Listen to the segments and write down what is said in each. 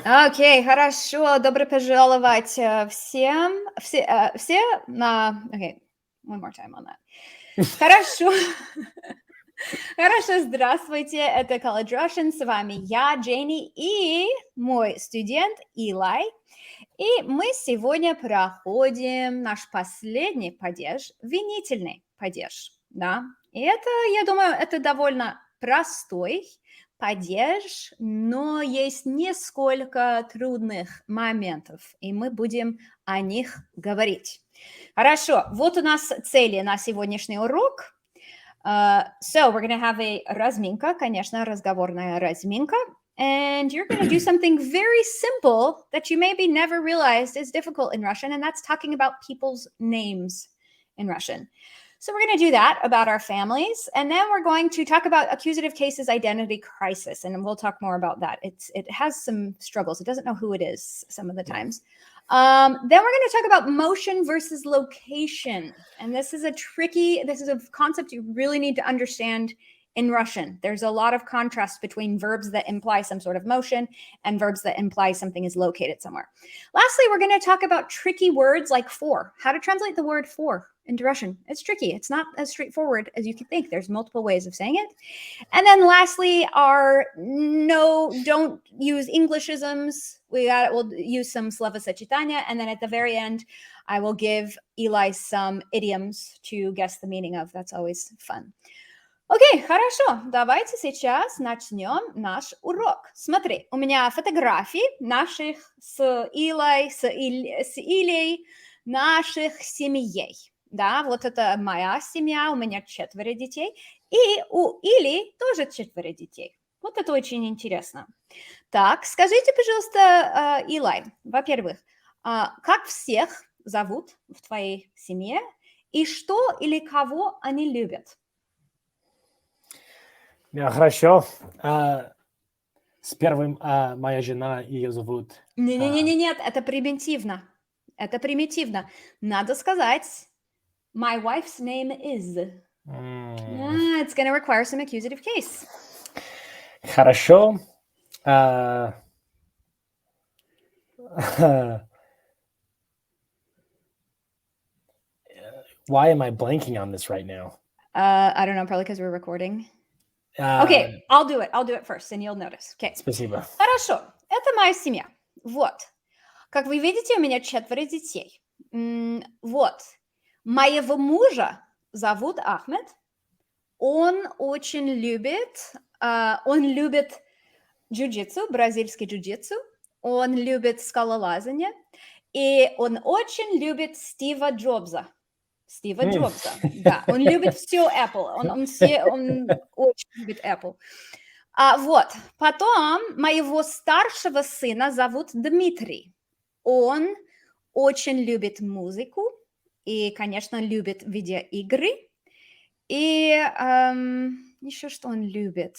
Окей, хорошо. Добро пожаловать все на... Окей, one more time on that. Хорошо. Хорошо, здравствуйте. Это College Russian. С вами я, Дженни, и мой студент Илай. И мы сегодня проходим наш последний падеж, винительный падеж, да. И это, я думаю, это довольно простой падеж, но есть несколько трудных моментов, и мы будем о них говорить. Хорошо, вот у нас цели на сегодняшний урок. So we're going to have a разминка, конечно, разговорная разминка. And you're going to do something very simple that you maybe never realized is difficult in Russian, and that's talking about people's names in Russian. So we're going to do that about our families, and then we're going to talk about accusative cases identity crisis, and we'll talk more about that. It has some struggles. It doesn't know who it is some of the times. Then we're going to talk about motion versus location, and this is a concept you really need to understand in Russian. There's a lot of contrast between verbs that imply some sort of motion and verbs that imply something is located somewhere. Lastly, we're going to talk about tricky words like for. How to translate the word for into Russian. It's tricky. It's not as straightforward as you could think. There's multiple ways of saying it. And then lastly don't use Englishisms. We'll use some словосочетания. And then at the very end, I will give Eli some idioms to guess the meaning of. That's always fun. Окей, хорошо, давайте сейчас начнем наш урок. Смотри, у меня фотографии наших с Илей, наших семей. Да, вот это моя семья, у меня 4 детей, и у Или тоже 4 детей. Вот это очень интересно. Так, скажите, пожалуйста, Илай, во-первых, как всех зовут в твоей семье, и что или кого они любят? Хорошо. С первым моя жена, ее зовут... Нет, это примитивно. Это примитивно. Надо сказать, my wife's name is. It's going to require some accusative case. Хорошо. Why am I blanking on this right now? I don't know, probably because we're recording. Okay, I'll do it first, and you'll notice. Okay. Спасибо. Хорошо, это моя семья. Вот. Как вы видите, у меня 4 детей. Вот. Моего мужа зовут Ахмед. Он очень любит джиу-джитсу, бразильский джиу-джитсу. Он любит скалолазание. И он очень любит Стива Джобса. Да, он любит все Apple. Он очень любит Apple. Вот, потом моего старшего сына зовут Дмитрий. Он очень любит музыку и, конечно, любит видеоигры. И еще что он любит?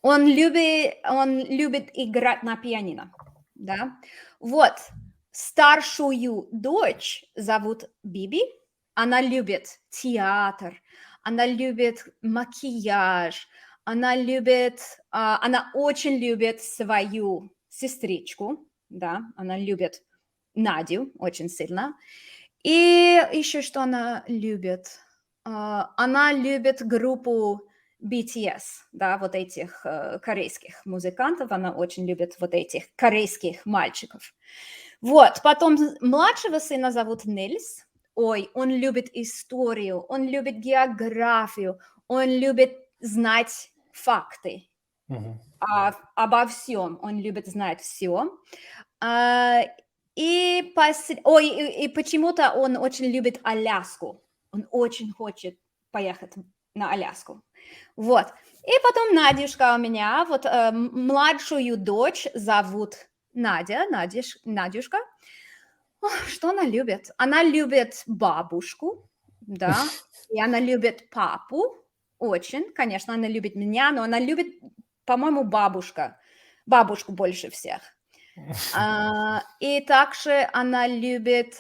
Он любит играть на пианино. Да? Вот. Старшую дочь зовут Биби. Она любит театр, она любит макияж, она очень любит свою сестричку, да, она любит Надю очень сильно. И еще что она любит? Она любит группу BTS, да, вот этих корейских музыкантов, она очень любит вот этих корейских мальчиков. Вот, потом младшего сына зовут Нильс. Ой, он любит историю, он любит географию, он любит знать факты обо всем, он любит знать все. И почему-то он очень любит Аляску, он очень хочет поехать на Аляску. Вот, и потом Надюшка у меня, вот младшую дочь зовут Надюшка. Что она любит? Она любит бабушку, да, и она любит папу очень, конечно, она любит меня, но она любит, по-моему, бабушку больше всех. И также она любит,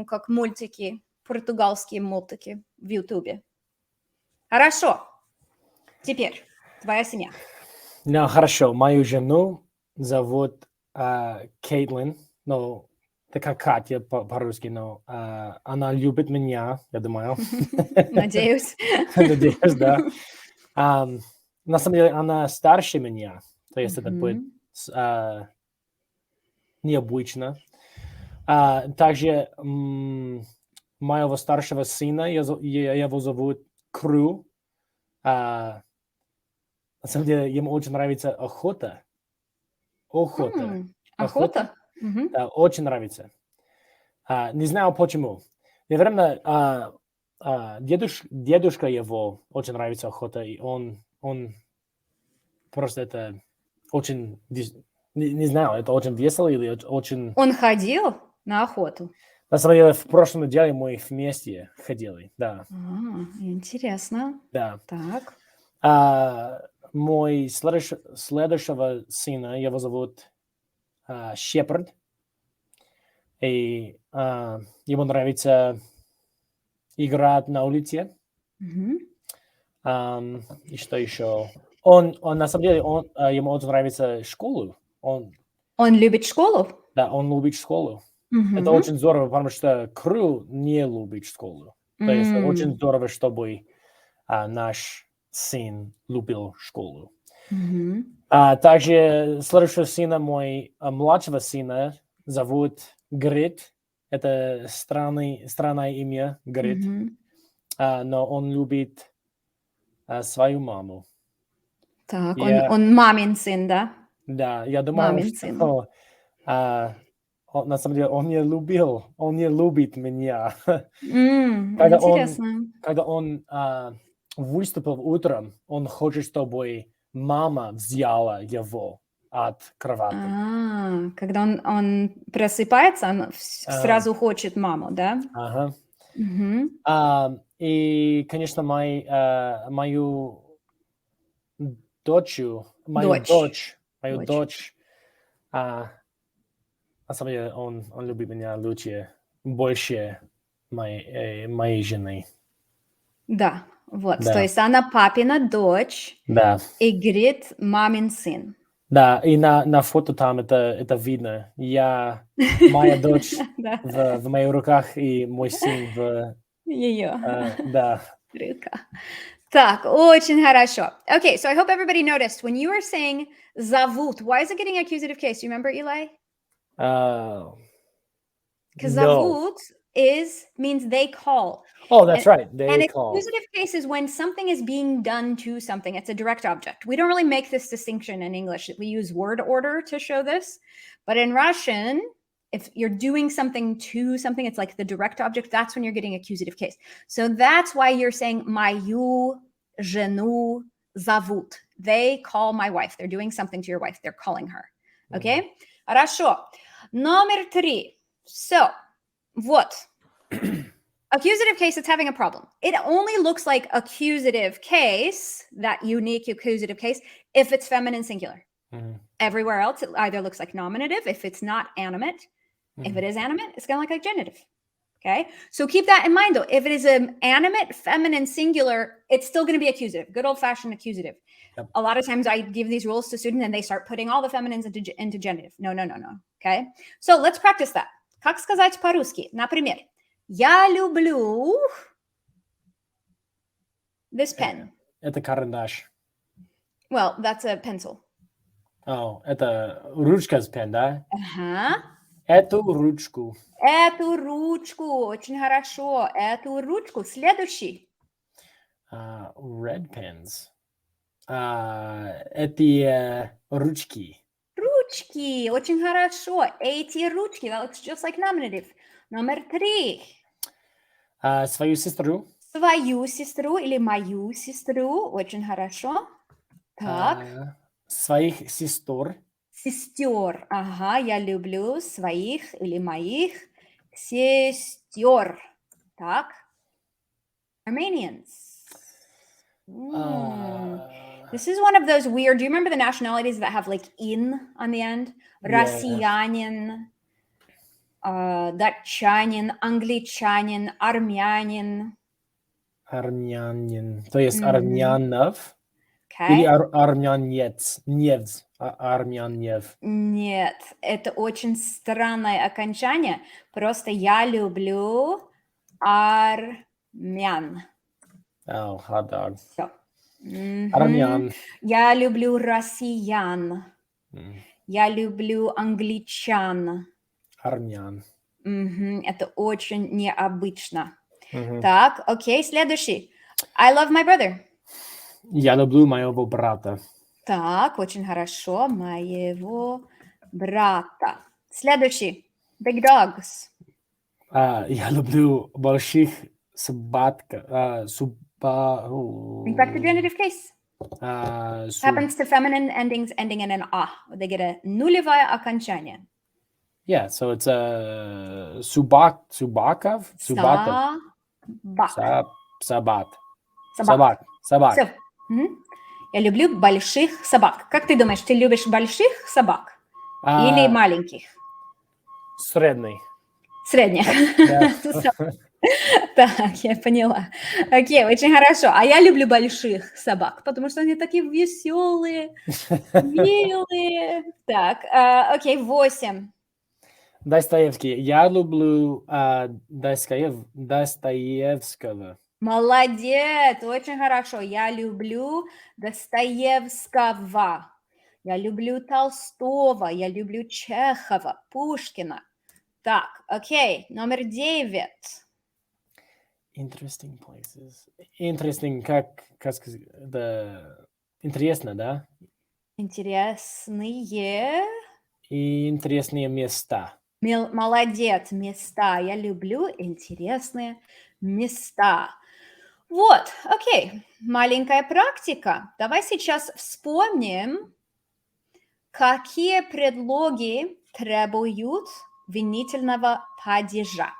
как мультики, португальские мультики в Ютубе. Хорошо. Теперь твоя семья. Ну, хорошо. Мою жену зовут Кейтлин. Ну, это как Катя по-русски, но она любит меня, я думаю. Надеюсь. Надеюсь, да. На самом деле, она старше меня. То есть это будет Мгм. необычно. Также моего старшего сына, его зовут Кру. На самом деле, ему очень нравится охота. Охота. Охота. Охота? Мгм. Да, очень нравится. Не знаю почему. Наверное, дедушка его очень нравится охота, и он просто это очень, не знаю, это очень весело или очень... Он ходил на охоту? На самом деле, в прошлом неделе мы вместе ходили, да, Интересно. да. Так. Мой следующего сына, его зовут Шепард, и ему нравится играть на улице. Мгм. И что еще? Он на самом деле, ему очень нравится школу. Он любит школу? Да, он любит школу. Это Мгм. очень здорово, потому что Кру не любит школу. То есть очень здорово, чтобы наш сын любил школу. Мгм. Также следующего сына, младшего сына, зовут Грит. Это странное имя, Грит. Мгм. Но он любит свою маму. Так, Я, он мамин сын, да? да, я думаю, Мамин сын. что на самом деле он не любит меня. Когда он, Интересно. когда он выступил утром, он хочет, чтобы мама взяла его от кровати. Когда он просыпается, он А, сразу хочет маму, да? Ага. Мгм. И, конечно, мою мою Дочь. дочь, мою Дочь. дочь, а, на самом деле он любит меня больше моей жены. Да, вот. То Да, есть она папина дочь, да, и Грит мамин сын. да. И на фото там это видно. Моя дочь Да, в моих руках и мой сын ее да. рыка. Так, очень хорошо. Okay, so I hope everybody noticed when you were saying зовут, why is it getting accusative case? Do you remember, Eli? Uh, Because no. зовут means they call. Oh, And that's right. an They call. accusative case is when something is being done to something. It's a direct object. We don't really make this distinction in English. We use word order to show this. But in Russian, if you're doing something to something, it's like the direct object. That's when you're getting accusative case. So that's why you're saying мою жену зовут. They call my wife. They're doing something to your wife. They're calling her. Okay? Хорошо. Номер 3. So, what? Accusative case, it's having a problem. It only looks like accusative case, that unique accusative case, if it's feminine singular. Mhm, Everywhere else, it either looks like nominative if it's not animate. If it mhm. is animate, it's going to look like genitive. Okay. So keep that in mind though. If it is an animate feminine singular, it's still going to be accusative, good old fashioned accusative. Yep. A lot of times I give these rules to students and they start putting all the feminines into genitive. No. Okay. So let's practice that. Как сказать по-русски? Например, я люблю this pen. Это карандаш. Well, that's a pencil. Это ручка с пен, да? Ага. Эту ручку. Эту ручку. Очень хорошо. Эту ручку. Следующий. Red pens. Эти ручки. Ручки. Очень хорошо. Эти ручки. That looks just like nominative. Номер 3. Свою сестру. Свою сестру или мою сестру. Очень хорошо. Так. Своих сестер. Сестер. Ага, я люблю своих или моих сестер. Так. Armenians. This is one of those weird. Do you remember the nationalities that have like in on the end? Yeah. Россиянин, датчанин, англичанин, армянин. Армянин. То есть Мгм. армянов. Или Okay? армянец. Невз. Армянев. Нет, это очень странное окончание. Просто я люблю армян. Oh, hot dog. Все. Армян. Я люблю россиян. М, Я люблю англичан. Армян. Это очень необычно. Мгм. Так, окей, следующий. I love my brother. Я люблю моего брата. Так, очень хорошо. Моего брата. Следующий. Big dogs. Я люблю больших собак. In fact, the genitive case happens to feminine endings ending in an ah. They get a нулевое окончание. Yeah, so it's Subakov? Subatov. Собак. Sabat. Собак. Собак. Все. Я люблю больших собак. Как ты думаешь, ты любишь больших собак или маленьких? Средний. Средних. Да. Так, я поняла. Окей, очень хорошо. А я люблю больших собак, потому что они такие веселые, милые. Так, окей, 8. Достоевский. Я люблю Достоевского. Молодец, очень хорошо. Я люблю Достоевского. Я люблю Толстого. Я люблю Чехова, Пушкина. Так, окей, номер 9. Interesting places. Interesting, как сказать, интересно, да? Интересные. И интересные места. Молодец, места. Я люблю интересные места. Вот, окей, маленькая практика. Давай сейчас вспомним, какие предлоги требуют винительного падежа.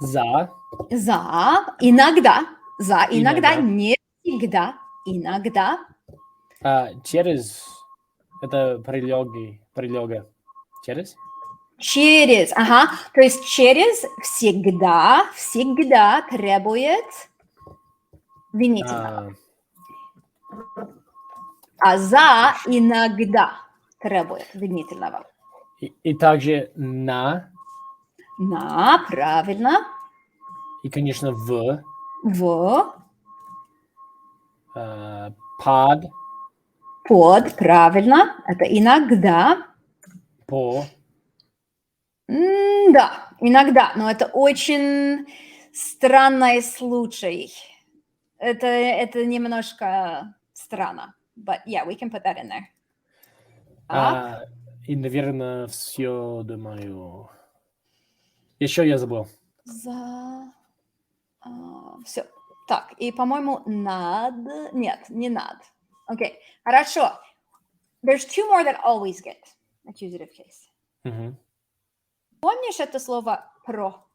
За. Иногда, иногда, Иногда. не всегда, иногда. Через. Это предлога. Через? Через, ага, то есть через всегда требует винительного. А за иногда требует винительного. И также на. На, правильно. И, конечно, в. Под. Под, правильно. Это иногда. По. Да, иногда, но это очень странный случай. Это немножко странно. But yeah, we can put that in there. И, наверное, все, думаю. Еще я забыл. Все. Так, и, по-моему, над. Нет, не над. Окей, хорошо. There's two more that always get accusative case. Помнишь это слово про?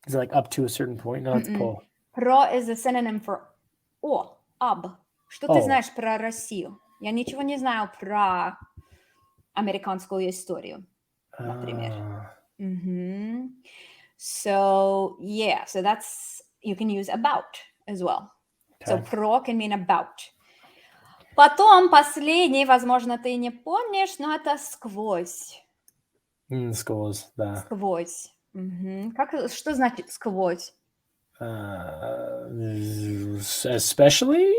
Is it like up to a certain point? No, it's по. Про is a synonym for об. Что ты знаешь про Россию? Я ничего не знаю про американскую историю, например. So, yeah, so that's, you can use about as well. So, про can mean about. Потом, последний, возможно, ты не помнишь, но это сквозь. Сквозь, да. Сквозь. Что значит сквозь? Especially?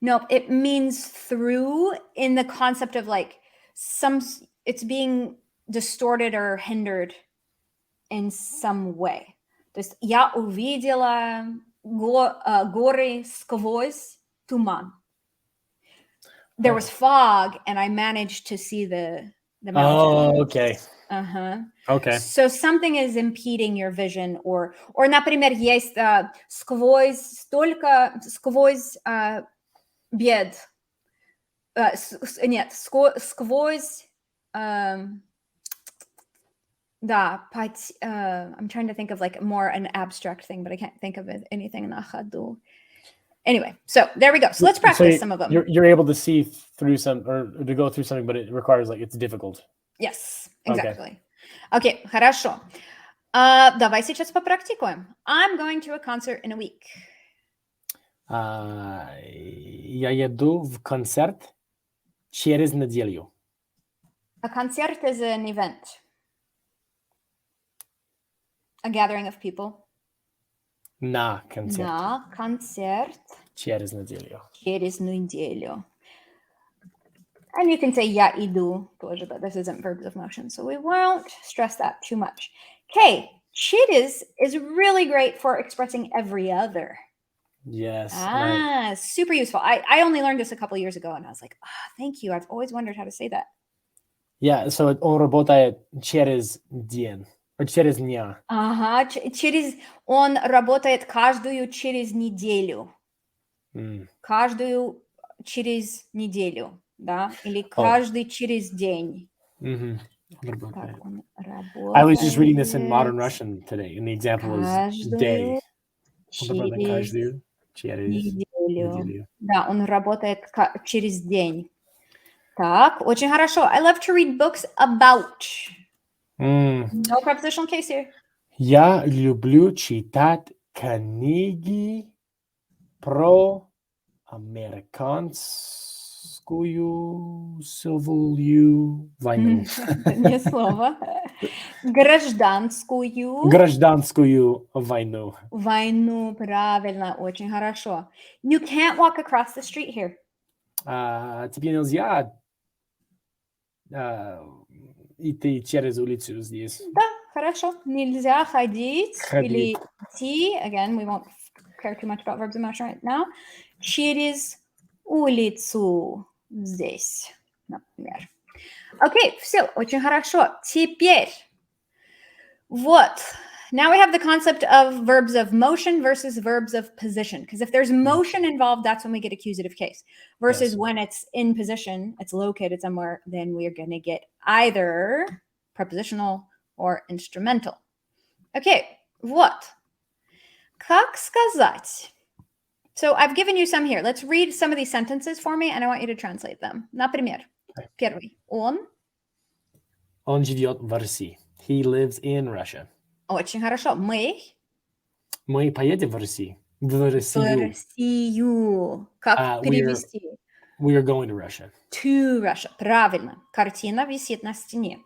No, it means through in the concept of like it's being distorted or hindered in some way. То есть я увидела горы сквозь туман. There was fog and I managed to see the mountain. Oh, okay. Okay. So something is impeding your vision or например, есть сквозь бед. Нет, сквозь да, I'm trying to think of like more an abstract thing, but I can't think of anything на ходу. Anyway, so there we go. So let's practice some of them. You're able to see through some or to go through something, but it requires like it's difficult. Yes, exactly. Okay, хорошо. Давай сейчас попрактикуем. I'm going to a concert in a week. Я еду в концерт через неделю. A concert is an event. A gathering of people. На концерт На концерт через неделю. через неделю. And you can say я иду тоже, but this isn't verbs of motion, so we won't stress that too much. Okay, через is really great for expressing every other. Yes. and Super useful. I only learned this a couple years ago, and I was like, thank you. I've always wondered how to say that. Yeah, so он работает через день. Через дня. Ага, он работает каждую через неделю. Каждую через неделю, да? Или каждый через день. Так, он работает. I was just reading this in modern Russian today, and the example is day. Каждую через неделю. Да, он работает через день. Так, очень хорошо. I love to read books about. No prepositional case here. Я люблю читать книги про американскую силовую войну. Не слово. Гражданскую. Гражданскую войну. Войну, правильно, очень хорошо. You can't walk across the street here. Тебе нельзя идти через улицу здесь. Да, хорошо. Нельзя ходить или идти. Again, we won't care too much about verbs of motion right now. Через улицу здесь, например. Окей, все, очень хорошо. Теперь, вот. Now we have the concept of verbs of motion versus verbs of position. Because if there's motion involved, that's when we get accusative case. Versus when it's in position, it's located somewhere, then we're going to get either prepositional or instrumental. Okay, вот. Как сказать? So I've given you some here. Let's read some of these sentences for me, and I want you to translate them. Например, первый. Он живет в России. He lives in Russia. Очень хорошо. Мы поедем в Россию. В Россию. Как перевести? We are going to Russia. To Russia. Правильно. Картина висит на стене.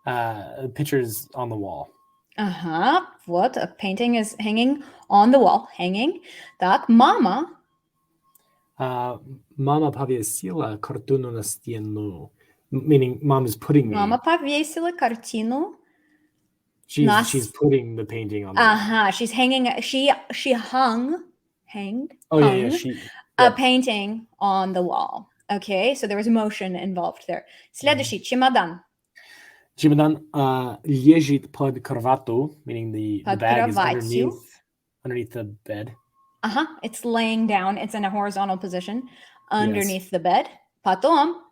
Pictures on the wall. Ага, вот. A painting is hanging on the wall. Hanging. Так, мама. Мама повесила картину на стену. Meaning, mom is putting me. Мама повесила картину. She's putting the painting on the wall. She's hanging. She hung. A painting on the wall. Okay, so there was motion involved there. Следующий, чемодан. Чемодан лежит под кроватью, meaning the bag is underneath the bed. It's laying down. It's in a horizontal position underneath the bed. Потом.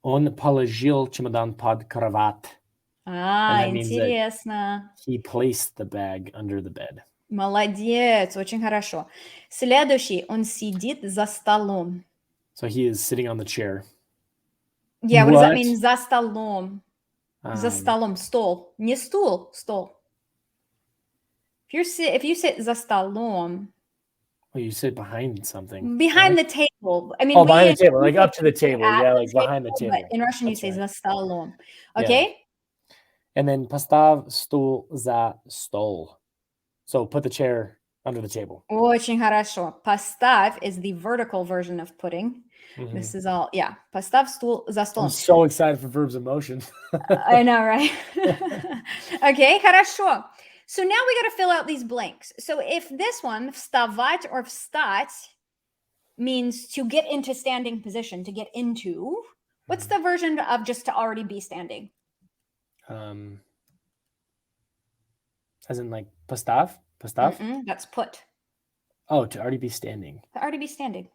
Он положил чемодан под кровать. Интересно. He placed the bag under the bed. Молодец, очень хорошо. Следующий, он сидит за столом. So he is sitting on the chair. Yeah, what does that mean? За столом. За столом, стол. Не стул, стол. If you sit за столом. Well, you sit behind something. Behind the table. I mean, behind the table, like up to the table. Yeah, like behind the table. But in Russian, you say за столом. Okay? Yeah. And then поставь стул за стол. So put the chair under the table. Очень хорошо. Поставь is the vertical version of putting. This is all, yeah. Поставь стул за стол. I'm so excited for verbs of motion. I know, right? Okay, хорошо. So now we got to fill out these blanks. So if this one, вставать or встать, means to get into standing position, to get into, what's the version of just to already be standing? As in like поставь? That's put. Oh, to already be standing. To already be standing.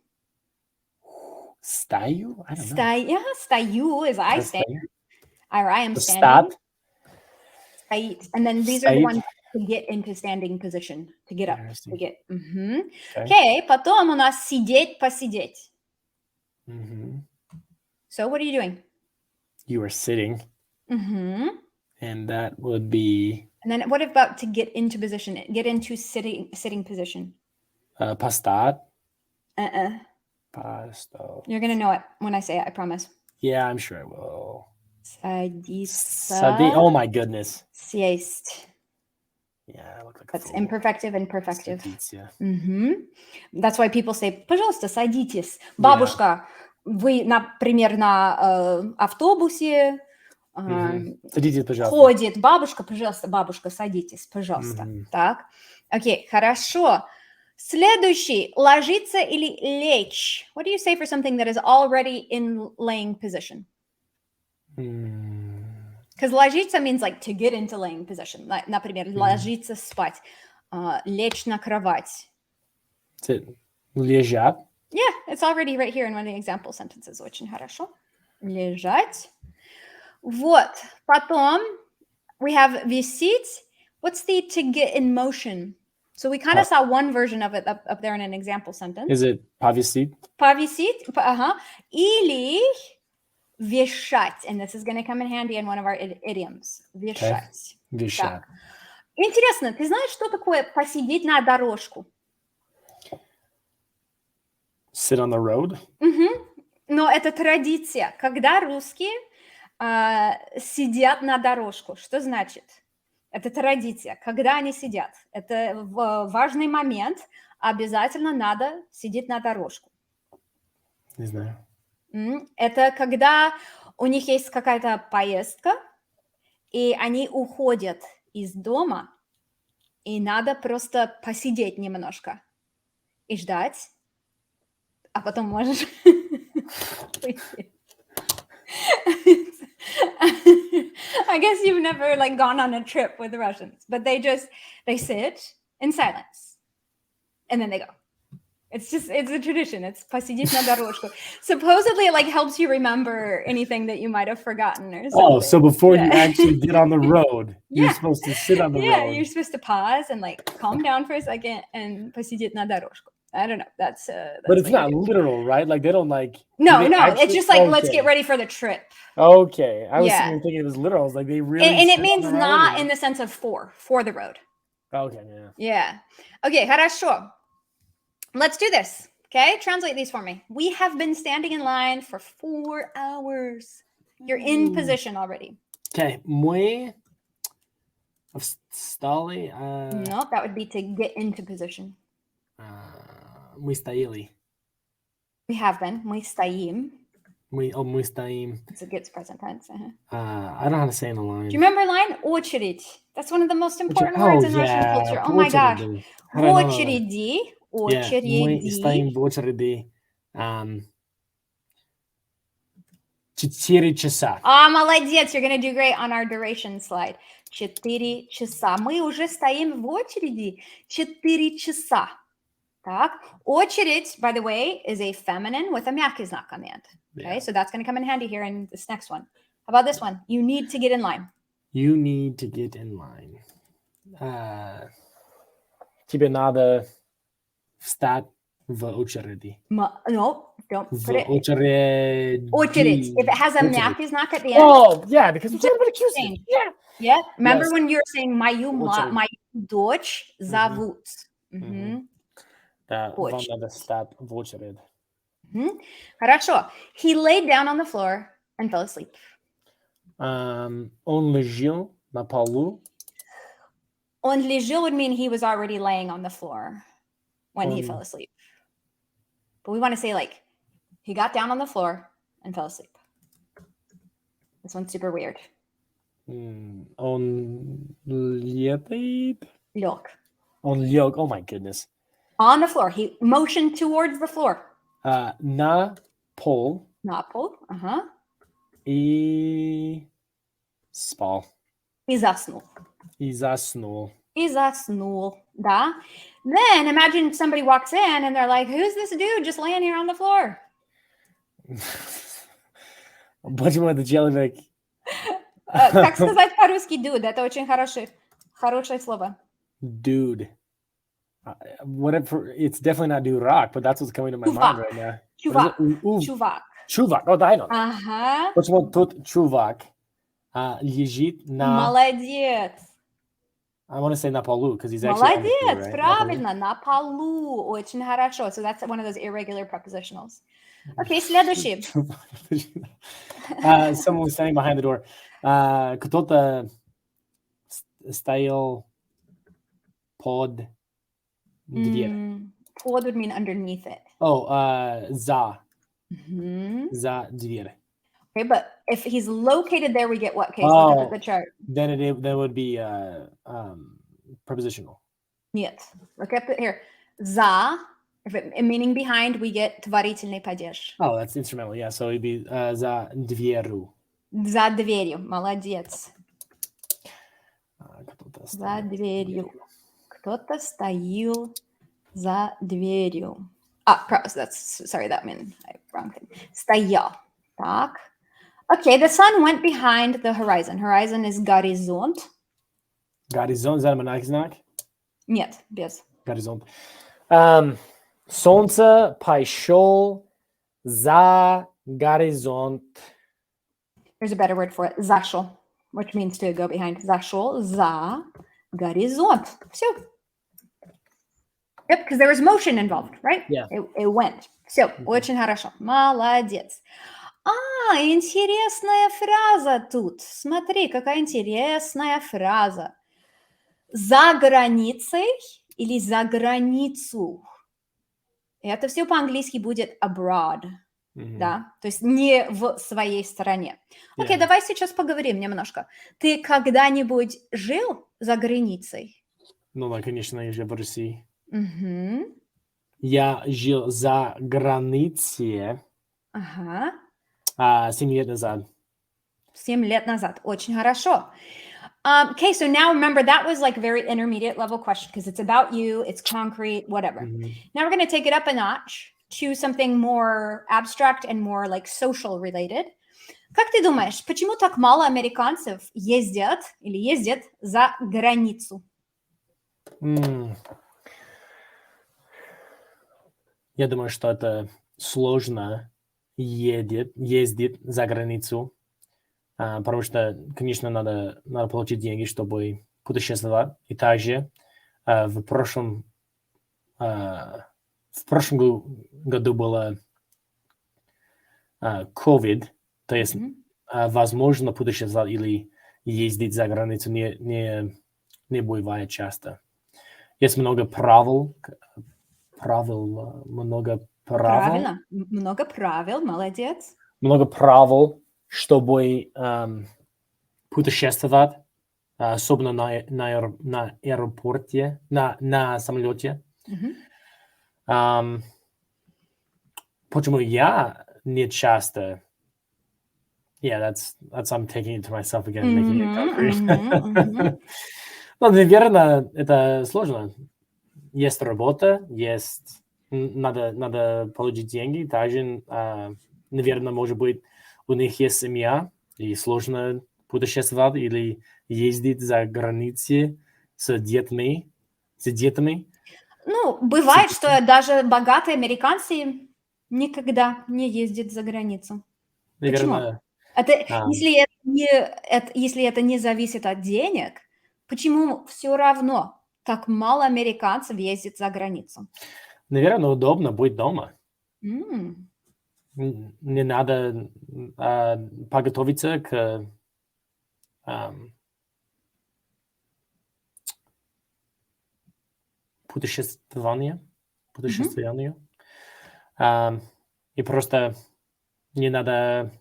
Стою? I don't know. Yeah, стою is I stand. Or I am standing. Стоит. And then these are the ones to get into standing position. To get up. To get. Okay, потом у нас сидеть, посидеть. Mm-hmm. So what are you doing? You are sitting. Mm-hmm. And that would be... And then what about to get into position? Get into sitting position. Pastat. Pasto. You're going to know it when I say it, I promise. Yeah, I'm sure I will. Садиться. Oh my goodness. Сесть. Yeah, I look like That's imperfective and perfective. Mm-hmm. That's why people say, пожалуйста, садитесь. Бабушка, вы, например, на автобусе Садитесь, пожалуйста. ходит. Бабушка, пожалуйста, бабушка, садитесь, пожалуйста. Так, окей, хорошо. Следующий, ложиться или лечь. What do you say for something that is already in laying position? Because ложиться means like to get into laying position. Например, ложиться спать, лечь на кровать. Лежать. Yeah, it's already right here in one of the example sentences. Очень хорошо. Лежать. Вот. Потом we have висеть. What's the to get in motion? So we kind of saw one version of it up there in an example sentence. Is it повисеть? Повисеть. Или вешать. And this is going to come in handy in one of our idioms. Вешать. Okay. Вешать. Интересно, ты знаешь, что такое посидеть на дорожку? Sit on the road? Но это традиция. Когда русские сидят на дорожку, что значит? Это традиция. Когда они сидят? Это важный момент. Обязательно надо сидеть на дорожку. Не знаю. Это когда у них есть какая-то поездка, и они уходят из дома, и надо просто посидеть немножко и ждать, а потом можешь выйти. I guess you've never like gone on a trip with the Russians, but they sit in silence and then they go. It's a tradition. It's посидеть на дорожку. Supposedly it like helps you remember anything that you might have forgotten or something. Oh, so before you actually get on the road, you're supposed to sit on the road. Yeah, you're supposed to pause and like calm down for a second and посидеть на дорожку. I don't know. That's but it's not literal, right? Like they don't like. No, it's just like let's get ready for the trip. Okay, I was thinking it was literal. It's like they really. And it means not in the sense of for the road. Okay, yeah. Okay, хорошо. Let's do this. Okay, translate these for me. We have been standing in line for 4 hours. You're in position already. Okay, мы встали. No, that would be to get into position. Мы стояли. We have been. Мы стоим. Мы стоим. It's a good present tense. I don't know how to say in a line. Do you remember line? Очередь. That's one of the most important words in Russian culture. Oh my gosh. В очереди. Мы стоим в очереди 4 часа. Молодец. You're going to do great on our duration slide. 4 часа. Мы уже стоим в очереди 4 часа. Так. Очередь, by the way, is a feminine with a мягкий знак on the end. Okay, so that's going to come in handy here in this next one. How about this one? You need to get in line. You need to get in line. Тебе надо встать в очереди. No, don't put it. Очередь. Очередь. If it has a мягкий знак at the end. Oh, yeah, because it's about accusative. Yeah. Remember when you were saying мою дочь зовут. Да, вам надо встать в очередь. Хорошо. He laid down on the floor and fell asleep. Он лежал на полу. Он лежал would mean he was already laying on the floor when he fell asleep. But we want to say like, he got down on the floor and fell asleep. This one's super weird. Он лежит. Лег. Он лег. Oh my goodness. On the floor. He motioned towards the floor. На пол. На пол. И спал. И заснул. И заснул. И заснул. Да. Then imagine somebody walks in and they're like, who's this dude just laying here on the floor? Почему это человек? Как сказать по-русски dude? Это очень хорошее слово. Dude. Whatever, it's definitely not dурак, but that's what's coming to my mind right now. Чувак. Чувак. Oh, I know. Ага. Почему тут чувак Лежит на... Молодец. I want to say на полу, because he's actually on the floor, Молодец, right? правильно, на полу. Очень хорошо. So that's one of those irregular prepositionals. Okay, следующий. Someone was standing behind the door. Кто-то стоял под дверь. Pod would mean underneath it. За. Mm-hmm. За дверь. Okay, but if he's located there, we get what case? Look up at the chart. Then that would be prepositional. Нет. Look up here. За, meaning behind, we get творительный падеж. Oh, that's instrumental. Yeah, so it'd be за дверью. За дверью. Молодец. За дверью. Кто-то стоял за дверью. Sorry, that meant wrong thing. Стоял. Так. Okay, the sun went behind the horizon. Horizon is горизонт. Горизонт, is that a monarchic знак? Нет, без. Горизонт. Солнце пошел за горизонт. There's a better word for it. Зашел, which means to go behind. Зашел за горизонт. Все. Yep, because there was motion involved, right? Yeah. It went. Все, очень хорошо. Молодец. Интересная фраза тут. Смотри, какая интересная фраза. За границей или за границу. Это все по-английски будет abroad. Да? То есть не в своей стране. Окей, давай сейчас поговорим немножко. Ты когда-нибудь жил за границей? Ну да, конечно, я жил в России. Угу. Я жил за границей 7 лет назад. 7 лет назад. Очень хорошо. Okay, so now remember, that was like very intermediate level question because it's about you, it's concrete, whatever. Now we're going to take it up a notch to something more abstract and more like social related. Как ты думаешь, почему так мало американцев ездят или ездят за границу? Я думаю, что это сложно ездить за границу. Потому что, конечно, надо получить деньги, чтобы путешествовать. И также в прошлом году было COVID, то есть возможно путешествовать или ездить за границу не бывает часто. Есть много правил. Правильно, много правил, молодец. Много правил, чтобы путешествовать, особенно на аэропорте, на самолете. Почему я не часто? Yeah, that's I'm taking it to myself again, making it concrete. Но, наверное, это сложно. Есть работа, есть надо получить деньги, также, наверное, может быть, у них есть семья, и сложно путешествовать или ездить за границей с детьми. Ну, бывает, что даже богатые американцы никогда не ездят за границу. Наверное, почему? Если это не зависит от денег, почему все равно так мало американцев ездит за границу? Наверное, удобно быть дома. Не надо подготовиться к путешествованию. И просто не надо...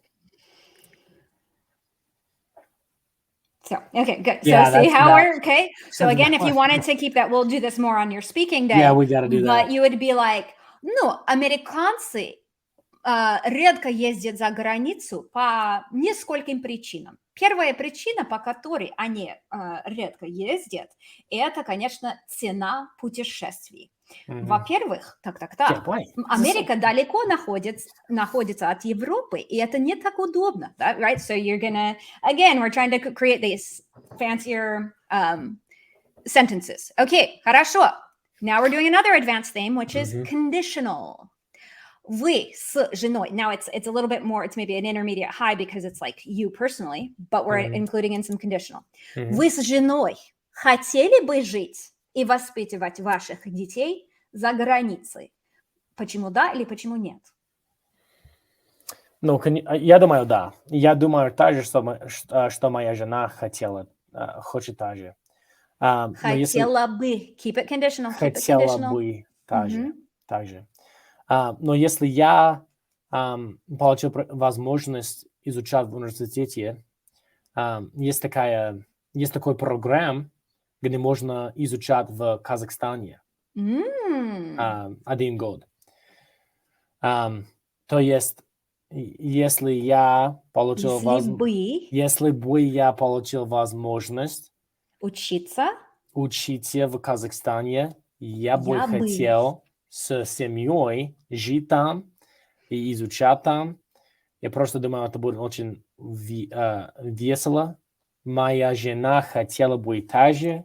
So, okay, good. So see how we're, okay? So again, if you wanted to keep that, we'll do this more on your speaking day. Yeah, we gotta do that. But you would be like, ну, американцы редко ездят за границу по нескольким причинам. Первая причина, по которой они редко ездят, это, конечно, цена путешествий. Во-первых, Америка далеко находится от Европы, и это не так удобно, right? So you're gonna, again, we're trying to create these fancier sentences. Okay, хорошо. Now we're doing another advanced theme, which is conditional. Вы с женой. Now it's a little bit more, it's maybe an intermediate high because it's like you personally, but we're including in some conditional. Вы с женой хотели бы жить и воспитывать ваших детей за границей? Почему да или почему нет? Ну, я думаю, да. Я думаю также, что моя жена хочет так же. Хотела бы. Keep it conditional. Хотела бы так же. Но если я получил возможность изучать в университете, есть такой программ, где можно изучать в Казахстане 1 год. То есть, если бы я получил возможность учиться в Казахстане, я бы хотел с семьей жить там и изучать там. Я просто думаю, это будет очень весело. Моя жена хотела бы так же.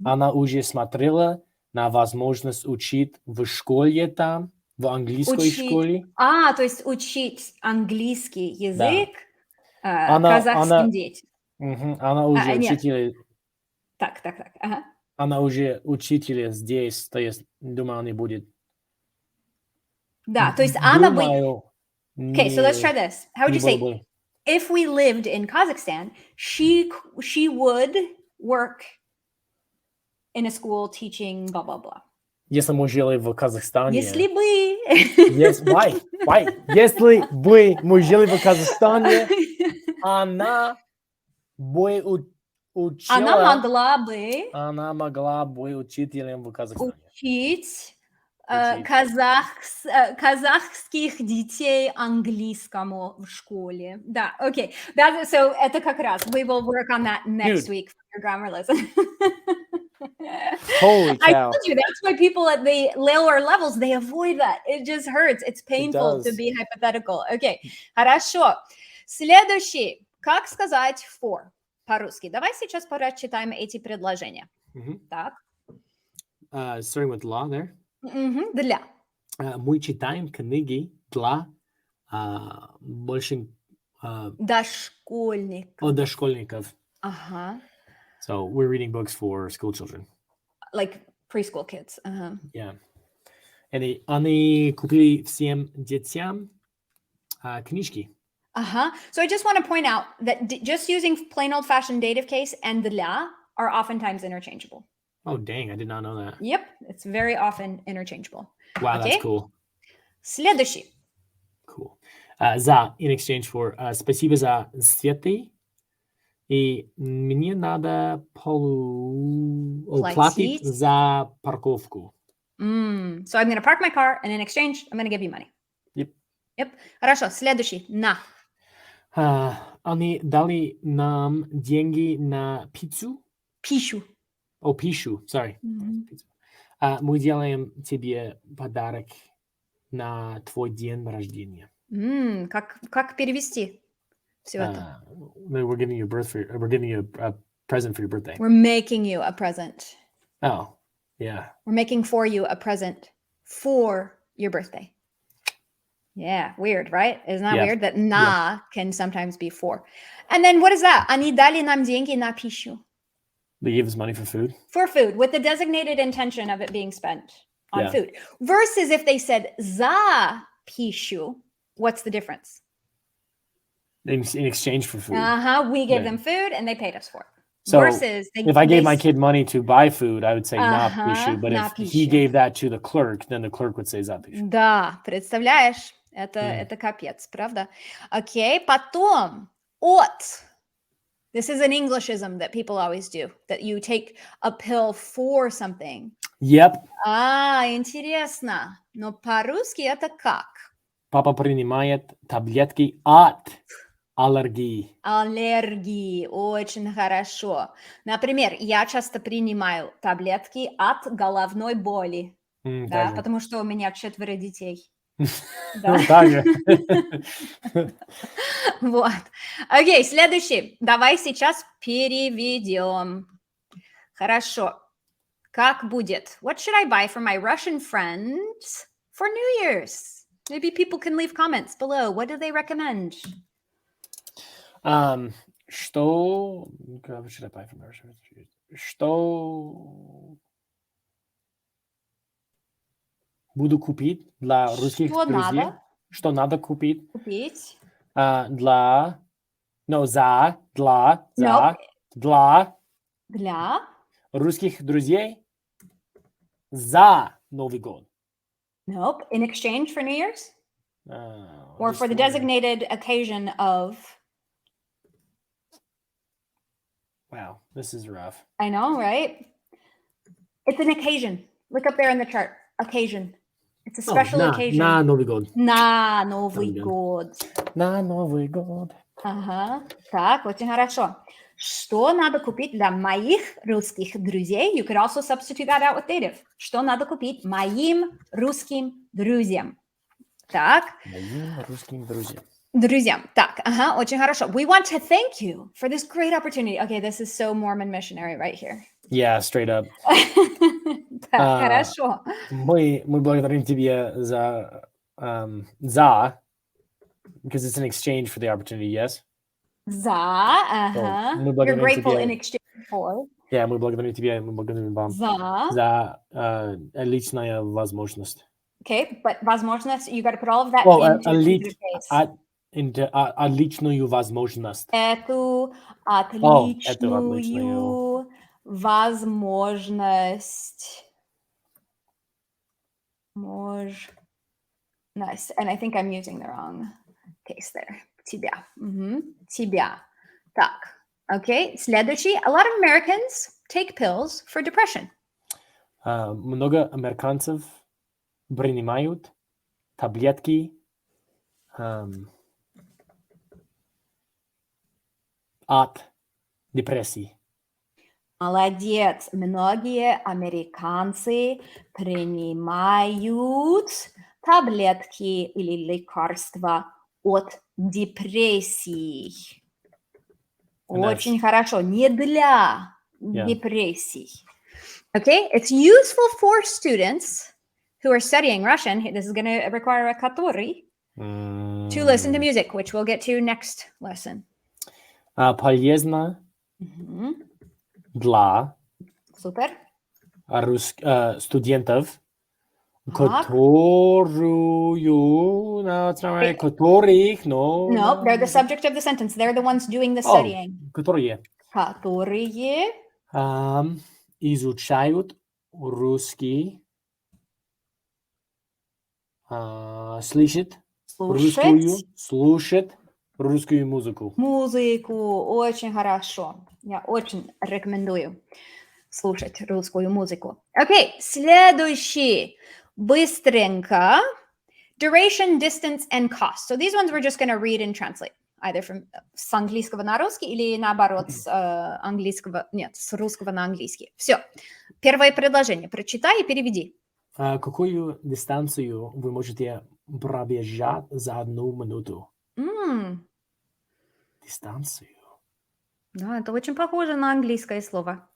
Она уже смотрела на возможность учить в школе там, в английской школе. То есть учить английский язык казахским детям. Она уже учитель. Так. Ага. Она уже учитель здесь, то есть, думаю, она будет. Да, то есть она бы... Думаю, Okay, so let's try this. How would you say, if we lived in Kazakhstan, she would work in a school teaching blah, blah, blah. Если мы жили в Казахстане... Если бы... Если бы мы жили в Казахстане, она бы учила... Она могла бы учителем в Казахстане. Учить казахских детей английскому в школе. Да, окей. So это как раз. We will work on that next week for your grammar lesson. Holy cow. I told you, that's why people at the lower levels, they avoid that. It just hurts. It's painful to be hypothetical. Okay, хорошо. Следующий. Как сказать for по-русски? Давай сейчас прочитаем эти предложения. Так. Starting with law there. Для. Мы читаем книги для дошкольников. Ага. So we're reading books for school children. Like preschool kids. Yeah. И они купили всем детям книжки. So I just want to point out that just using plain old-fashioned dative case and для are oftentimes interchangeable. Oh, dang, I did not know that. Yep, it's very often interchangeable. Wow, that's cool. Следующий. Cool. За, in exchange for, спасибо за цветы. И мне надо платить за парковку. So I'm going to park my car, and in exchange, I'm going to give you money. Yep. Хорошо, следующий. На. Они дали нам деньги на пиццу. Пищу. Пищу, sorry. Мы делаем тебе подарок на твой день рождения. Как перевести все это? We're giving you a present for your birthday. We're making you a present. Oh, yeah. We're making for you a present for your birthday. Yeah, weird, right? Isn't that weird that на can sometimes be for? And then what is that? Они дали нам деньги на пищу. They give us money for food? For food, with the designated intention of it being spent on food. Versus if they said за пищу, what's the difference? In exchange for food. We gave them food and they paid us for it. So versus if I gave my kid money to buy food, I would say на пищу. But if he gave that to the clerk, then the clerk would say за пищу. Да, представляешь? Это капец, правда? Окей, потом от. This is an Englishism that people always do, that you take a pill for something. Yep. Интересно. Но по-русски это как? Папа принимает таблетки от аллергии. Аллергии. Очень хорошо. Например, я часто принимаю таблетки от головной боли. Да, потому что у меня 4 детей. Да. Так же. Вот. Окей, следующий. Давай сейчас переведем. Хорошо. Как будет? What should I buy for my Russian friends for New Year's? Maybe people can leave comments below. What do they recommend? Что... What should I buy from her? Что буду купить для русских Что друзей? надо Что надо купить купить? для... No, для Для русских друзей за Новый год. Nope. In exchange for New Year's? Or Just for the designated occasion of... Wow, this is rough. I know, right? It's an occasion. Look up there in the chart. Occasion. It's a special occasion. На Новый год. На Новый год. На Новый год. Ага. Так, очень хорошо. Что надо купить для моих русских друзей? You could also substitute that out with dative. Что надо купить моим русским друзьям? Так. Моим русским друзьям. Друзьям. Так, ага, очень хорошо. We want to thank you for this great opportunity. Okay, this is so Mormon missionary right here. Yeah, straight up. Так, хорошо. Мы благодарим тебя за, because it's an exchange for the opportunity, yes? За, ага. Мы You're благодарим grateful тебя. in exchange for. Yeah, мы благодарим тебя, мы благодарим вам за отличная возможность. Okay, but возможность, you got to put all of that into отличную возможность. Эту отличную возможность. And I think I'm using the wrong case there. Тебя. Тебя. Так. Okay, следующий. A lot of Americans take pills for depression. Много американцев принимают таблетки от депрессии. Молодец. Многие американцы принимают таблетки или лекарства от депрессии. Очень хорошо. Не для депрессии. Okay, it's useful for students who are studying Russian. This is going to require a который to listen to music, which we'll get to next lesson. Полезно для Супер. студентов, которых, No, they're the subject of the sentence. They're the ones doing the studying. Которые изучают русский, слушают русскую музыку. Музыку, очень хорошо. Я очень рекомендую слушать русскую музыку. Окей, следующий. Быстренько. Duration, distance, and cost. So these ones we're just going to read and translate. Either from с английского на русский или наоборот с английского, нет, с русского на английский. Все. Первое предложение. Прочитай и переведи. Какую дистанцию вы можете пробежать за 1 минуту? Дистанцию. Да, это очень похоже на английское слово.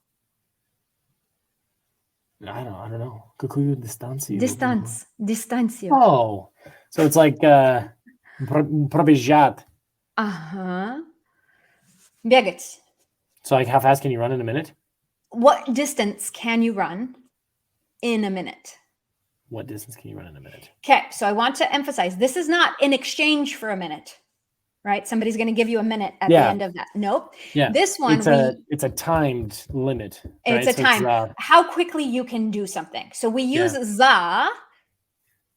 I don't know. Какую дистанцию? Дистанцию. Oh, so it's like пробежать. Ага. Бегать. So like how fast can you run in a minute? What distance can you run in a minute? What distance can you run in a minute? Okay, so I want to emphasize, this is not in exchange for a minute, right? Somebody's going to give you a minute at the end of that. Nope. Yeah. This one, it's a timed limit. It's right? a time. How quickly you can do something. So we use za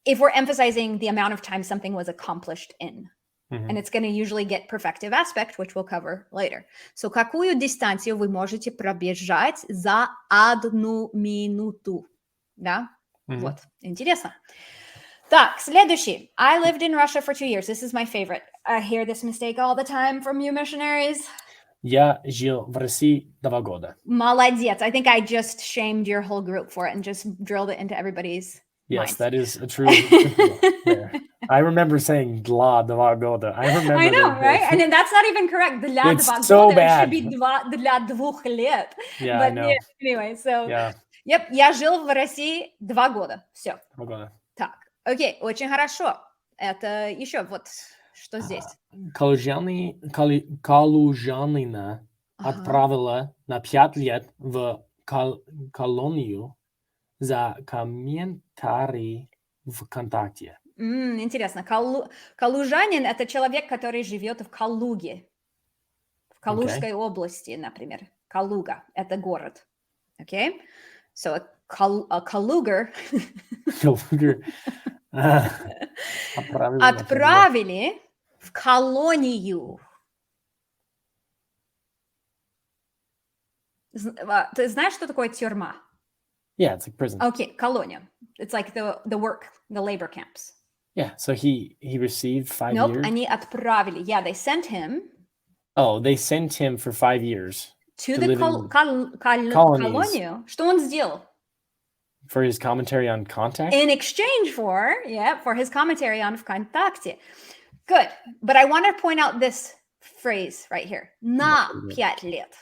if we're emphasizing the amount of time something was accomplished in. And it's going to usually get perfective aspect, which we'll cover later. So какую дистанцию вы можете пробежать за 1 минуту? Да? Вот. Интересно. Так, следующий. I lived in Russia for 2 years. This is my favorite. I hear this mistake all the time from you missionaries. Я жил в России 2 года. Молодец. I think I just shamed your whole group for it and just drilled it into everybody's minds. That is a true there. I remember saying для 2 года. I know, right? And then that's not even correct. Для 2 года. So bad. It should be для 2 лет. Yeah, But I know. Anyway, so... Yep, я жил в России 2 года. Все. 2 года. Так, окей, очень хорошо. Это еще вот что здесь. Калужанина отправила на 5 лет в колонию за комментарий ВКонтакте. Интересно. Калужанин – это человек, который живет в Калуге, в Калужской области, например. Калуга – это город. Okay? So a Kaluger отправили в колонию. Ты знаешь, что такое тюрьма? Yeah, it's like prison. Okay, колония. It's like the labor camps. Yeah, so he received 5 Nope, years. они отправили. Yeah, they sent him. Oh, they sent him for 5 years. To the colonies. колонию. Что он сделал? For his commentary on contact? In exchange for his commentary on ВКонтакте. Good. But I want to point out this phrase right here. На 5 лет.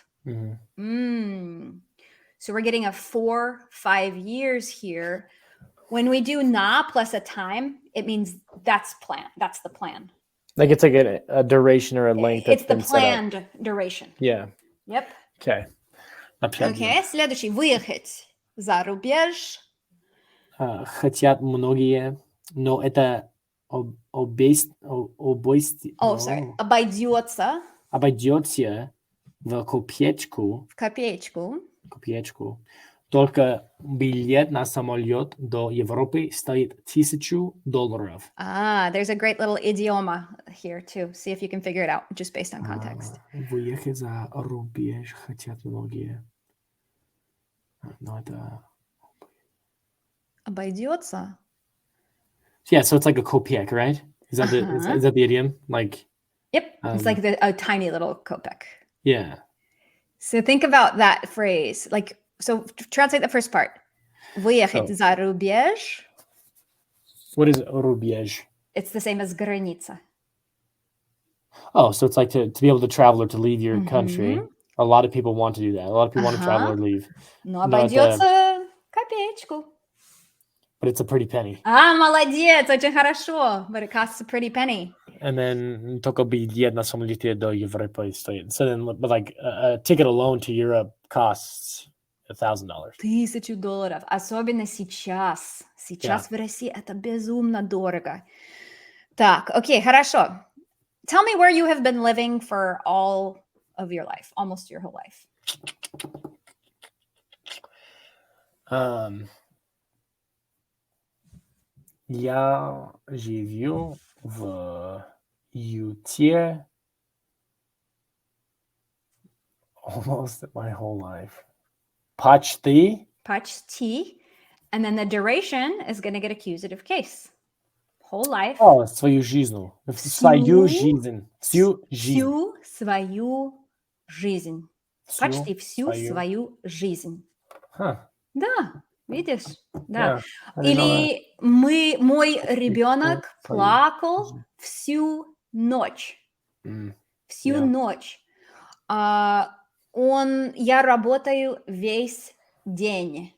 So we're getting a 4-5 years here. When we do na plus a time, it means that's the plan. Like it's like a duration or a length. It's the planned duration. Yeah. Yep. Okay. Okay, следующий. Выехать за рубеж. Хотят многие, но это обойдется. Обойдется в копеечку. В копеечку. Только билет на самолет до Европы стоит $1000. There's a great little idioma here too. See if you can figure it out, just based on context. Выехать за рубеж хотят многие. Но это... Обойдется? Yeah, so it's like a kopiek, right? Is that the idiom? Like... Yep, it's like a tiny little kopeck. Yeah. So think about that phrase. Like, so translate the first part. Выехать за рубеж. What is рубеж? It's the same as граница. Oh, so it's like to be able to travel or to leave your country. A lot of people want to do that. A lot of people want to travel or leave. Но обойдется копеечку. But it's a pretty penny. Молодец, очень хорошо. But it costs a pretty penny. And then только билет на самолете до Европы стоит. So then, but like a ticket alone to Europe costs $1,000. $1000. Особенно сейчас. Сейчас в России это безумно дорого. Так, окей, хорошо. Tell me where you have been living for all of your life, almost your whole life. Я живу в Юте almost my whole life. Почти. And then the duration is going to get accusative case. Whole life. Свою жизнь. Свою жизнь. Всю свою жизнь. Почти всю свою жизнь. Да, видишь? Да. Или мой ребенок плакал всю ночь. Всю ночь. Я работаю весь день.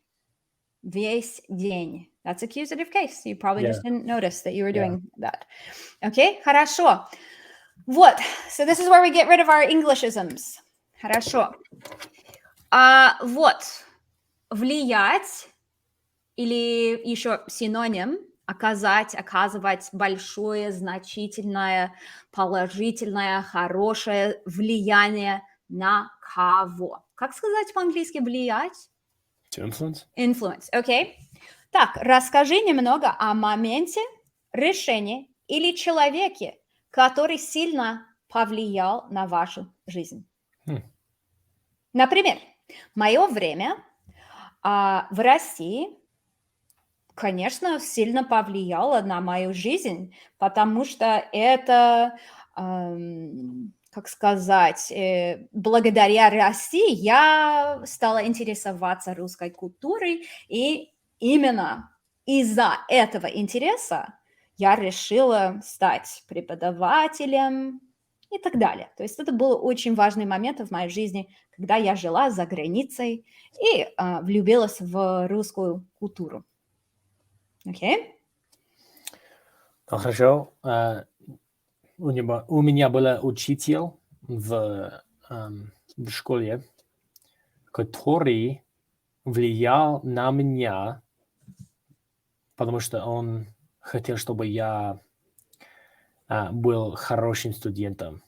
Весь день. That's accusative case. You probably just didn't notice that you were doing that. Okay, хорошо. Вот. So this is where we get rid of our Englishisms. Хорошо. Вот. Влиять или еще синоним оказать, оказывать большое, значительное, положительное, хорошее влияние на кого? Как сказать по-английски влиять? To influence? Influence, окей. Так, расскажи немного о моменте, решении или человеке, который сильно повлиял на вашу жизнь. Например, мое время в России, конечно, сильно повлияло на мою жизнь, потому что это, как сказать, благодаря России я стала интересоваться русской культурой, и именно из-за этого интереса я решила стать преподавателем и так далее. То есть это был очень важный момент в моей жизни, когда я жила за границей и влюбилась в русскую культуру. Окей? Хорошо. У меня был учитель в школе, который влиял на меня, потому что он хотел, чтобы я был хорошим студентом.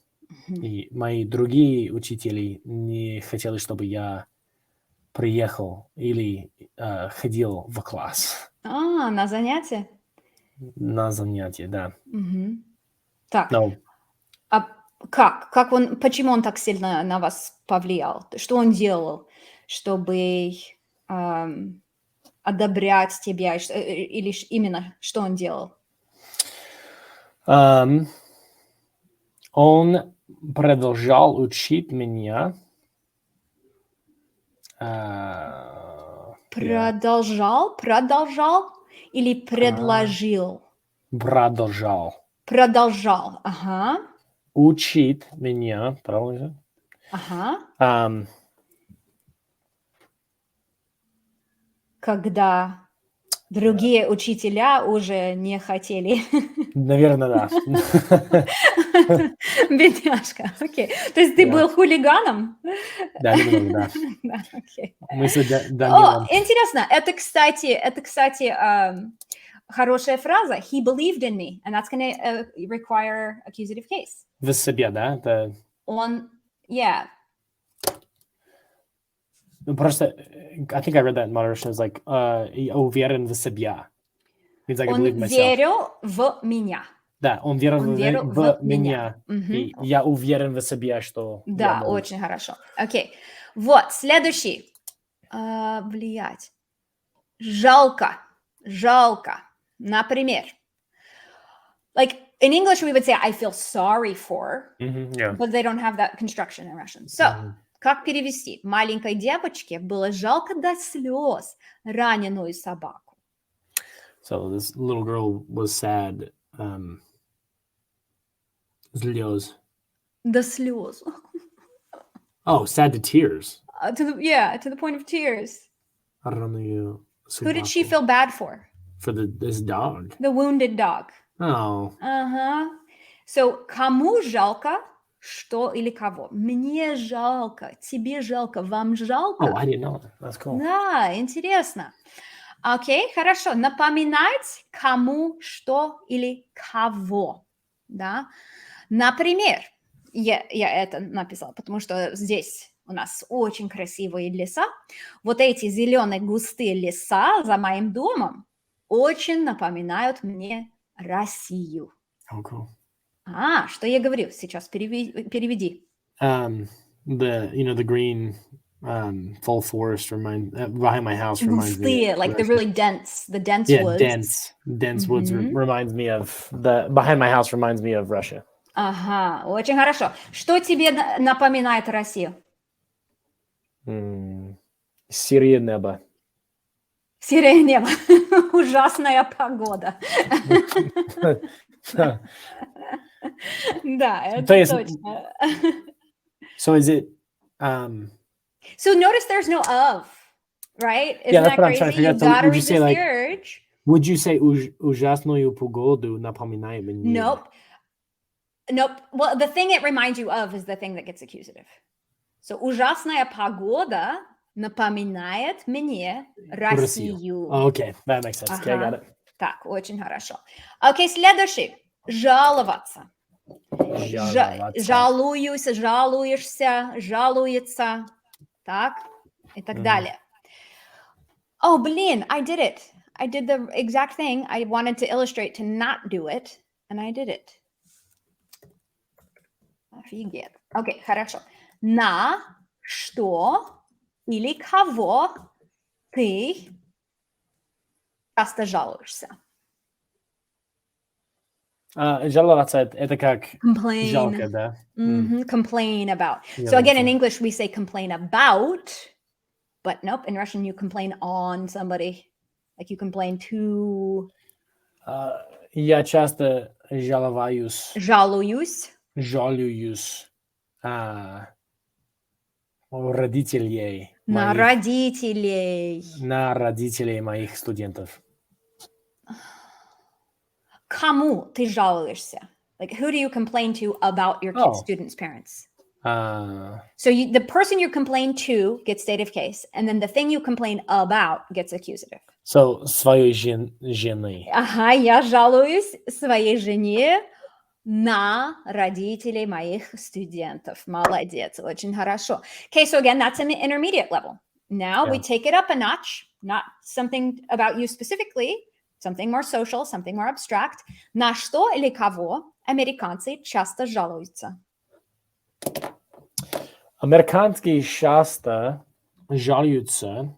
И мои другие учителя не хотели, чтобы я приехал или ходил в класс На занятия? на занятия, да. Мгм. Так, Но а как он почему он так сильно на вас повлиял? Что он делал, чтобы, ам, одобрять тебя? Или именно что он делал? ам, он продолжал учить меня. Я Продолжал или предложил? продолжал Продолжал. Ага, учить меня, правильно же? ага. Ам, Когда другие учителя уже не хотели. наверно, да. Бедняжка, окей. То есть ты Да, был хулиганом? да, немного, да. Да, окей. Мы с О, Данилом интересно, это кстати, хорошая фраза. He believed in me, and that's gonna, require accusative case. в себе, да? Это Он yeah, просто, I think I read that in moderation. It's like, я уверен в себе. Means like I believe он in myself. верил в меня. Да, он верил Он верил в в меня. меня, Мгм. и я уверен в себе, что я Да, могу. очень хорошо. Окей. Вот, следующий. Влиять. Жалко. Жалко. Например, like in English we would say I feel sorry for, Yeah. but they don't have that construction in Russian. So, Мгм. как перевести? Маленькой девочке было жалко до слез раненую собаку. So this little girl was sad, слез. До слез. Oh, sad to tears. To the point of tears. Раненую Who did she собаку. feel bad for? For this dog. The wounded dog. Oh, Ага. So, кому жалко, что или кого? Мне жалко, тебе жалко, вам I жалко? didn't know that. That's cool. Да, интересно. Окей, хорошо. Напоминать кому, что или кого. Да? Например, я это написала, потому что здесь у нас очень красивые леса. Вот эти зеленые густые леса за моим домом очень напоминают мне Россию. Oh, cool. Что я говорю? Сейчас переведи. The green full forest behind my house reminds me of Густые, like the Russia. really the dense Yeah, woods. dense woods Мгм. reminds me of behind my house reminds me of Russia. Ага, очень хорошо. Что тебе напоминает Россию? Серое небо. Серое небо. Ужасная погода. Да, То это есть, точно. so is it? So notice there's no of, right? Yeah, Isn't that's that what I'm trying to crazy? figure You out. So gotta would you say resist the like, urge. would you say ужасную погоду напоминает мне? Nope. Nope. Well, the thing it reminds you of is the thing that gets accusative. So ужасная погода напоминает мне Россию. Россию. Oh, okay, that makes sense. Okay, I got Ага. it. Так, очень хорошо. Окей, следующий. Жаловаться. Жаловаться. Жалуюсь, жалуешься, жалуется. Так, и так далее. Oh, блин, I did it. I did the exact thing I wanted to illustrate to not do it, and I did it. Офигеть. Окей, хорошо. На что или кого ты часто жалуешься? Жаловаться это как Complain. жалко, да? Complain about. Я So again, in понял. English, we say complain about, but nope, in Russian, you complain on somebody. Like you complain to. Я часто жалуюсь Жалуюсь. родителей На моих, родителей. на родителей моих студентов. Кому ты жалуешься? Like, who do you complain to about your students' parents? So the person you complain to gets dative case, and then the thing you complain about gets accusative. So, своей жены. Ага, я жалуюсь своей жене на родителей моих студентов. Молодец, очень хорошо. Okay, so again, that's an intermediate level. Now we Yeah. take it up a notch, not something about you specifically, something more social, something more abstract. На что или кого американцы часто жалуются? Американские часто жалуются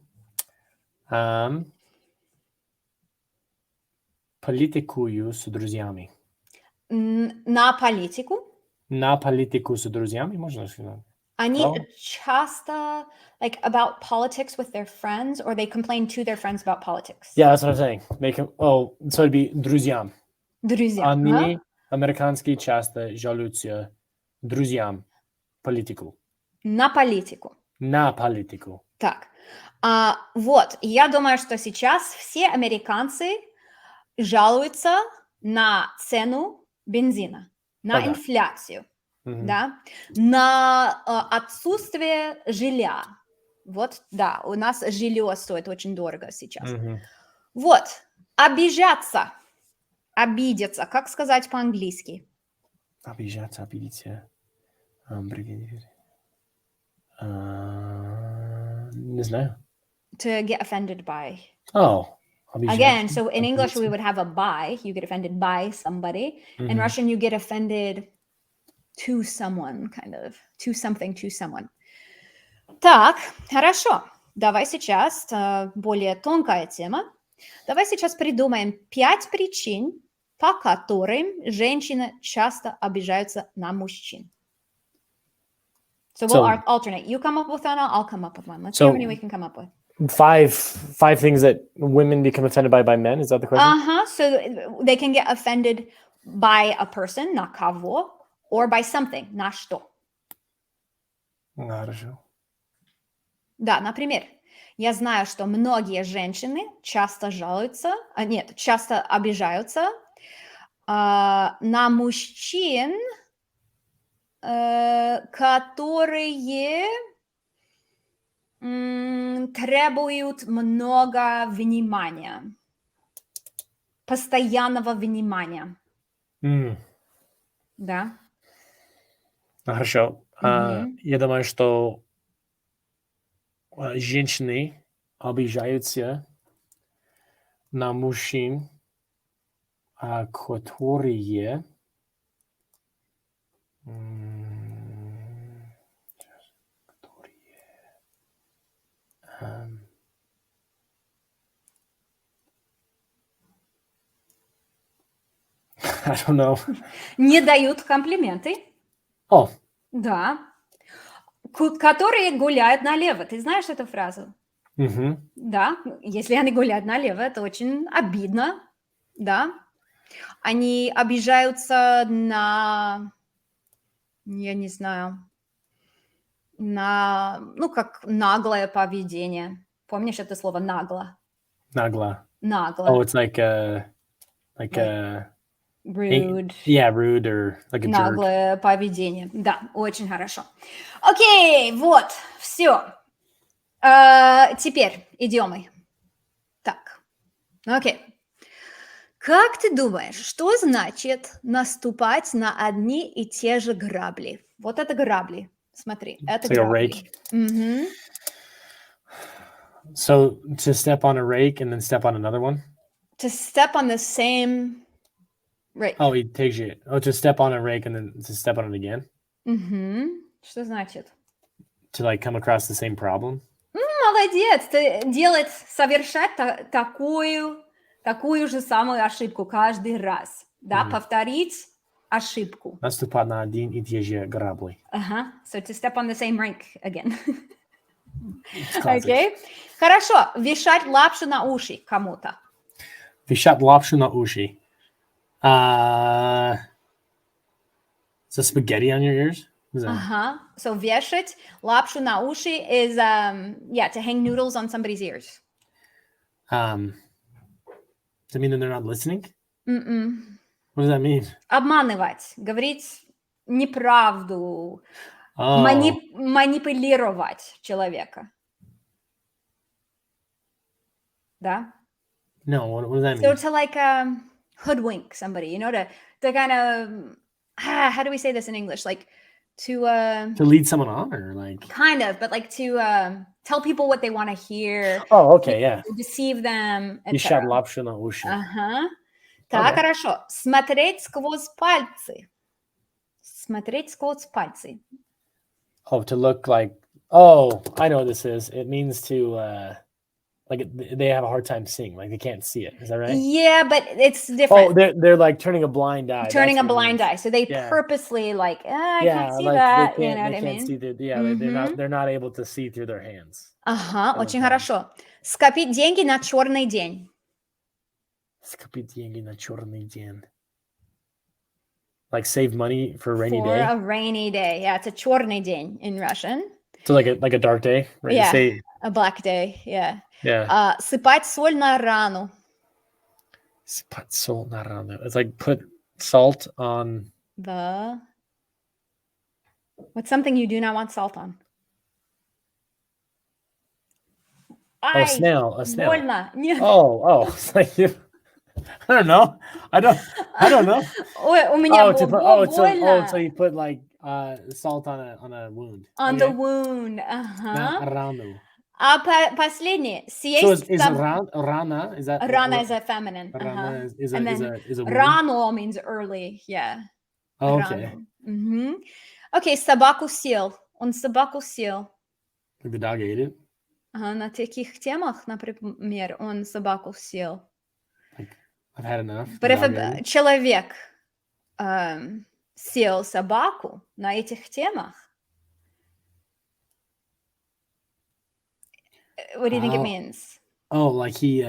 политикую с друзьями. На политику? На политику с друзьями, можно сказать? Они Право? часто, like, about politics with their friends, or they complain to their friends about politics? Yeah, that's what I'm saying. So it'd be друзьям. Друзья. Они, американские, часто жалуются друзьям политику. На политику. На политику. Так, вот, я думаю, что сейчас все американцы жалуются на цену бензина, на инфляцию, да, на отсутствие жилья. Вот, да, у нас жилье стоит очень дорого сейчас. Вот, обижаться, обидеться, как сказать по-английски? Обижаться, обидеться. Не знаю. To get offended by. Oh. Again, so in English we would have a by. You get offended by somebody. In Russian, you get offended to someone, kind of. To something, to someone. Так, хорошо. Давай сейчас более тонкая тема. Давай сейчас придумаем 5 причин, по которым женщины часто обижаются на мужчин. So we'll alternate. You come up with one, I'll come up with one. Let's see how many we can come up with. 5 things that women become offended by men? Is that the question? So they can get offended by a person, на кого, or by something, на что. Хорошо. Да, например, я знаю, что многие женщины часто жалуются, часто обижаются на мужчин, которые требуют много внимания, постоянного внимания. Да. Хорошо. Я думаю, что женщины обижаются на мужчин, которые I don't know. Не дают комплименты. Да. Которые гуляют налево. Ты знаешь эту фразу? Да. Если они гуляют налево, это очень обидно. Да. Они обижаются на, я не знаю, на, как наглое поведение. Помнишь это слово нагло? Нагло. Нагло. Oh, it's like rude. Yeah, rude or like a jerk. Наглое поведение. Да, очень хорошо. Окей, вот, все. Теперь идиомы. Так, окей. Как ты думаешь, что значит наступать на одни и те же грабли? Вот это грабли. Смотри, это It's like грабли. a rake. So to step on a rake and then step on another one? To step on the same rake. Oh, he takes you. Oh, to step on a rake and then to step on it again? Что значит? To like come across the same problem? Молодец! Совершать такую же самую ошибку каждый раз. Да, повторить ошибку. Наступать на один и те же грабли. So to step on the same rink again. Okay. Хорошо. Вешать лапшу на уши кому-то. Вешать лапшу на уши. Is that spaghetti on your ears? So вешать лапшу на уши is, to hang noodles on somebody's ears. Does that mean that they're not listening? What does that mean? Обманывать, говорить неправду, Oh, манипулировать человека. Да? no. What does that So mean? to like hoodwink somebody, you know, to kind of how do we say this in English? Like to To lead someone on, or like? kind of, but like to tell people what they want to hear, Oh, okay, yeah. deceive them, Вешать etc. лапшу на уши. Ага. Так, Okay. хорошо. Смотреть сквозь пальцы. Смотреть сквозь пальцы. Oh, to look like. Oh, I know what this is. It means to like they have a hard time seeing, like they can't see it. Is that right? Yeah, but it's Oh, different. they're like turning a blind eye. Turning a That's what it blind means. eye. So they Yeah. purposely like, I Yeah, can't see like that. they You know what I can't mean? see they're not able to see through their hands. Ага, All the очень time. хорошо. Скопить деньги на черный день. Скопить деньги на черный день. Like save money for a rainy For day. a rainy day. Yeah, it's a черный день in Russian. So like a dark day, right? Yeah, Say, a black day. Yeah. yeah. Сыпать соль на рану. Put salt на рану. It's like put salt on. What's something you do not want salt on? A snail. Больно. Oh, it's like I don't know. I don't know. Ой, у меня больно. So you put like salt on a wound. On the wound. На рану. А последнее. So is rana? Is that Rana is a feminine. Rana is And a then wound? rano means early. Yeah. Oh, okay. Okay, собаку съел. Он собаку съел. Like the dog ate it? На таких темах, например, он собаку съел. Like, I've had enough. But if человек съел собаку на этих темах, what do you think it means? Oh, like he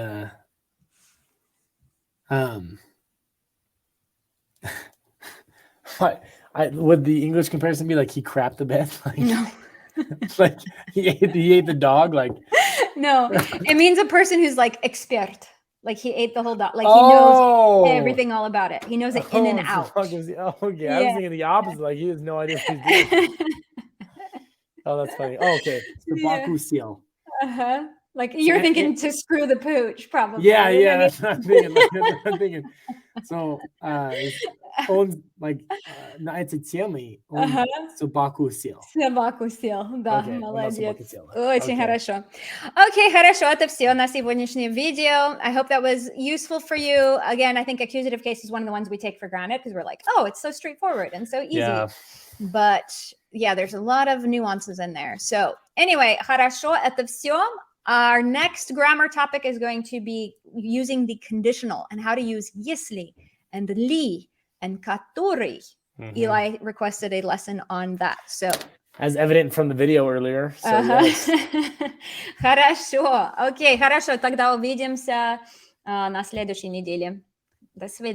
would the English comparison be like he crapped the bed? Like, no. Like he ate the dog? Like no. It means a person who's like expert. Like he ate the whole dog. Like he knows everything all about it. He knows it in and out. Okay. Yeah. I was thinking the opposite. Like he has no idea what he's doing. Oh, that's funny. Oh, okay. Собаку съел. Like you're thinking to screw the pooch, probably. Yeah. That's what I'm thinking. I'm thinking. So, он like на этой теме он собаку съел. Собаку съел, да, молодец. Очень Okay. хорошо. Окей, хорошо, это все на сегодняшнее видео. I hope that was useful for you. Again, I think accusative case is one of the ones we take for granted because we're like, oh, it's so straightforward and so easy. Yeah. But yeah, there's a lot of nuances in there. So anyway, хорошо, это все. Our next grammar topic is going to be using the conditional and how to use если and ли and который. Eli requested a lesson on that. So, as evident from the video earlier. So yes. Хорошо. Окей, хорошо. Тогда увидимся на следующей неделе. До свидания.